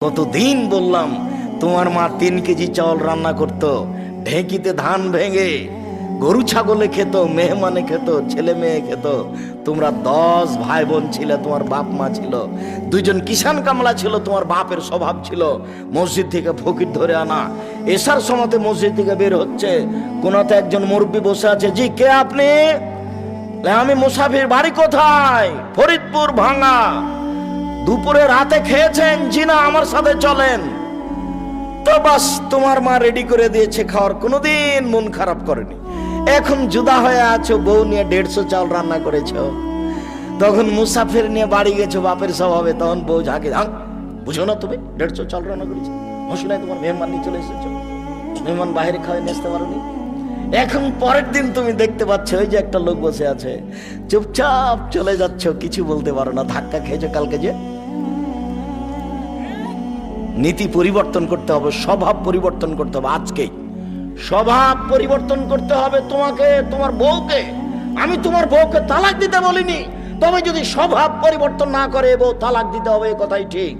কতদিন বললাম তোমার মা 3 কেজি চাউল রান্না করত, ঢেঁকিতে ধান ভেঙে গরু ছাগলে খেত, মেহমানে খেত, ছেলে মেয়ে খেত। তোমরা 10 ভাই বোন ছিলে, তোমার বাপ মা ছিল, 2জন কিষান কামলা ছিল। তোমার বাপের স্বভাব ছিল মসজিদ থেকে ফকির ধরে আনা। এসার সময়তে মসজিদ থেকে বের হচ্ছে, কোনতে একজন মুরব্বী বসে আছে। জি, কে আপনি? আমি মুসাফির। বাড়ি কোথায়? ফরিদপুর ভাঙা। দুপুরে রাতে খেয়েছেন? জি না, আমার সাথে চলেন। তো বাস, তোমার মা রেডি করে দিয়েছে খাওয়ার, কোনোদিন মন খারাপ করেনি। এখন জুদা হয়ে আছো, বউ নিয়ে 150 চাউল রান্না করেছো। তখন মুসাফির নিয়ে বাড়ি গেছো বাপের স্বভাবে, তখন বউ ঝাঁকে, বুঝো না তুমি 150 চাউল রান্না করেছো? মশলায় তোমার মেহমান নিয়ে চলে এসেছো, মেহমান বাইরে খাওয়াই নিয়ে আসতে পারোনি। এখন পরের দিন তুমি দেখতে পাচ্ছ ওই যে একটা লোক বসে আছে, চুপচাপ চলে যাচ্ছ, কিছু বলতে পারো না। ধাক্কা খেয়েছো কালকে যে। নীতি পরিবর্তন করতে হবে, স্বভাব পরিবর্তন করতে হবে। আজকেই স্বভাব পরিবর্তন করতে হবে তোমাকে, তোমার বউকে। আমি তোমার বউকে তালাক দিতে বলিনি, তবে যদি স্বভাব পরিবর্তন না করে বউ তালাক দিতে হবে, এ কথাই ঠিক।